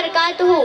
वबरकातुहू।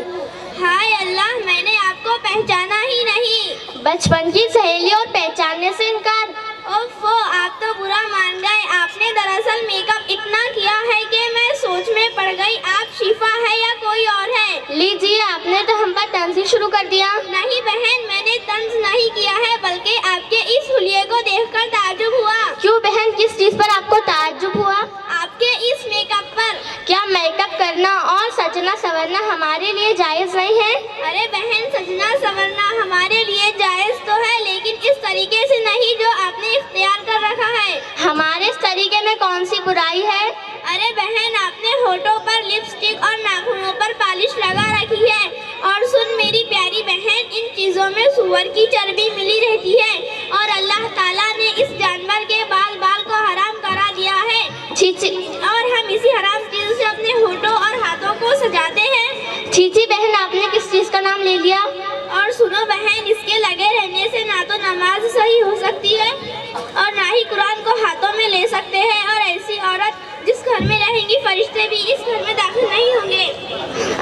हाय अल्लाह, मैंने आपको पहचाना ही नहीं। बचपन की सहेली और पहचानने से इनकार। ओफो, आप तो बुरा मान गए। आपने दरअसल मेकअप इतना किया है कि मैं सोच में पड़ गई आप शिफा है या कोई और है। लीजिए, आपने तो हम पर तंज ही शुरू कर दिया। नहीं बहन, मैंने तंज नहीं किया है, बल्कि आपके इस हुलिये को देखकर ताज्जुब हुआ। क्यों बहन, किस चीज पर आपको ताज्जुब हुआ? आपके इस मेकअप पर। क्या मेकअप करना और सजना संवरना हमारे लिए जायज नहीं है? अरे बहन, सजना संवरना हमारे लिए जायज तो है, लेकिन इस तरीके से नहीं जो आपने इख्तियार कर रखा है। हमारे इस तरीके में कौन सी बुराई है? अरे बहन, आपने होठों पर लिपस्टिक और नाखूनों पर पॉलिश लगा रखी है। और सुन मेरी प्यारी बहन, इन चीजों में सूअर की चर्बी मिली रहती है और अल्लाह ताला ने इस जानवर के बाल को हराम करा दिया है। छीछी, और हम इसी हराम चीज से अपने होठों और हाथों को सजाते हैं। छीछी बहन, आपने किस चीज का नाम ले लिया? और सुनो बहन, इसके लगे रहने से ना तो नमाज सही हो सकती है और ना ही कुरान को हाथों में ले सकते हैं। और ऐसी औरत जिस घर में रहेंगी, फरिश्ते भी इस घर में दाखिल नहीं होंगे।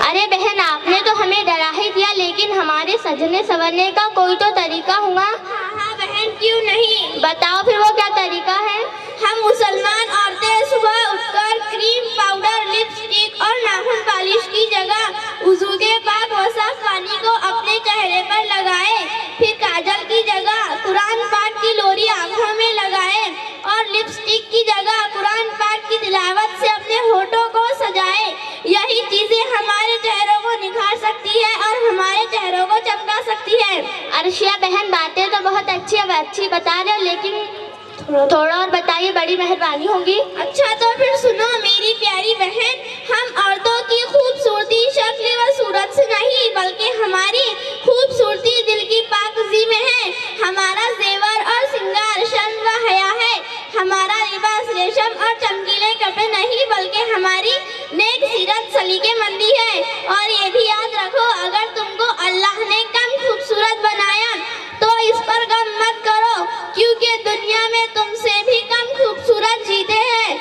अरे बहन, आपने तो हमें डरा ही दिया, लेकिन हमारे सजने संवरने का कोई तो तरीका होगा। हाँ बहन, क्यों नहीं। बताओ फिर, वो क्या तरीका है? हम मुसलमान औरतें सुबह उठकर क्रीम, पाउडर, लिपस्टिक और नाखून पॉलिश की जगह वुज़ू के पाक व साफ पानी को अपने चेहरे पर लगाए। फिर काजल की जगह कुरान पाक की लोरी आँखों में लगाए और लिपस्टिक की जगह कुरान पाक की तिलावत से अपने होठों को सजाए। यही चीजें हमारे चेहरों को निखार सकती है और हमारे चेहरों को चमका सकती है। अर्शिया बहन, बातें तो बहुत अच्छी बता रहे हो, लेकिन थोड़ा और बताइए, बड़ी मेहरबानी होगी। अच्छा तो फिर सुनो मेरी प्यारी बहन, हम औरतों की खूबसूरती शक्ल व सूरत से नहीं, बल्कि हमारी खूबसूरती दिल की पाकीज़ी में है। हमारा जेवर और सिंगार शर्म व हया है। हमारा लिबास रेशम और चमकीले कपड़े नहीं, बल्कि हमारी नेक सीरत सलीकेमंदी है। और ये भी याद रखो, अगर तुमको अल्लाह ने कम खूबसूरत बनाया तो इस पर गम मत करो, क्योंकि दुनिया में तुमसे भी कम खूबसूरत जीते हैं।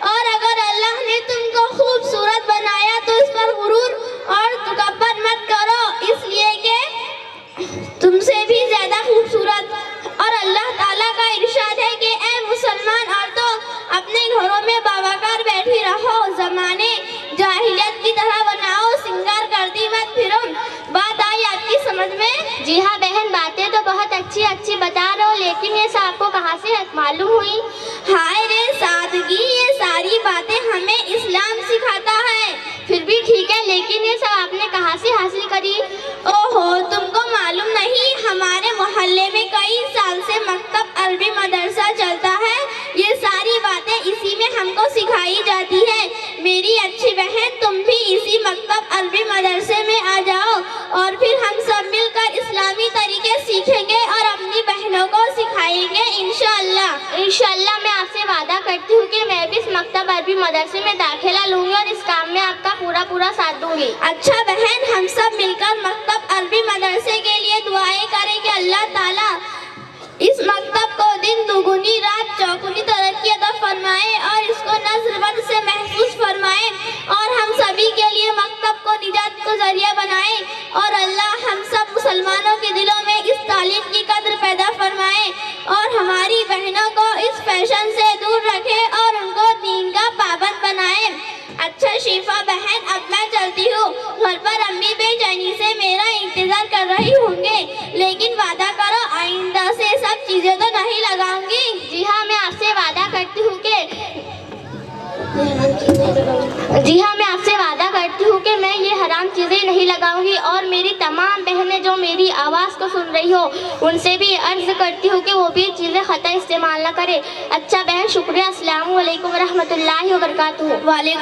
और अगर अल्लाह ने तुमको खूबसूरत बनाया तो इस पर गुरूर और तकब्बुर मत करो, इसलिए कि तुमसे भी ज्यादा खूबसूरत। और अल्लाह ताला का इरशाद है कि ऐ मुसलमान औरतों, अपने घरों में बावकार बैठी रहो, जमाने जाहिलियत की तरह बनाओ, सिंगार करती मत फिरो। बात आई आपकी समझ में? जी हाँ बहन, बातें तो बहुत अच्छी बता रहे हो, लेकिन ये सब आपको कहाँ से मालूम हुई? हाय रे सादगी, ये सारी बातें हमें इस्लाम सिखाता है। फिर भी ठीक है, लेकिन ये सब आपने कहाँ से हासिल करी? ओहो, तुमको मालूम नहीं, हमारे मोहल्ले में कई साल से मकतब अरबी मदरसा चलता है। ये सारी बातें इसी में हमको सिखाई जाती है। मेरी अच्छी बहन, तुम भी इसी मकतब अरबी मदरसे में आ जाओ और फिर हम सब मिलकर इस्लामी तरीके सीखेंगे और अपनी बहनों को सिखाएंगे इंशाअल्लाह। मैं आपसे वादा करती हूँ कि मैं भी इस मकतब अरबी मदरसे में दाखिला लूँगी और इस काम में आपका पूरा साथ दूँगी। अच्छा बहन, हम सब मिलकर मकतब अरबी मदरसे के लिए दुआएं करें कि अल्लाह ताला इस मकतब को दिन दुगुनी रात चौगुनी तरक्की अता फरमाए और इसको नज़्र से महफूज फरमाए और हम सभी के लिए मकतब को निजात का जरिया बनाए। और अल्लाह हम सब मुसलमानों के दिलों में इस तालीम की कद्र पैदा फरमाए और हमारी बहनों को इस फैशन से दूर रखे और उनको दीन का पाबंद बनाए। अच्छा शिफा बहन, अब मैं चलती हूँ। घर पर अम्मी बेचैनी से मेरा इंतजार कर रही होंगे, लेकिन वादा करो आइंदा से सब चीजें तो नहीं लगाऊंगी। जी हाँ, मैं आपसे वादा करती हूँ कि मैं ये हराम चीज़ें नहीं लगाऊंगी। और मेरी तमाम बहनें जो मेरी आवाज़ को सुन रही हो, उनसे भी अर्ज़ करती हूँ कि वो भी चीज़ें ख़ता इस्तेमाल न करे। अच्छा बहन, शुक्रिया। अस्सलामु अलैकुम रहमतुल्लाहि व बरकातुहू।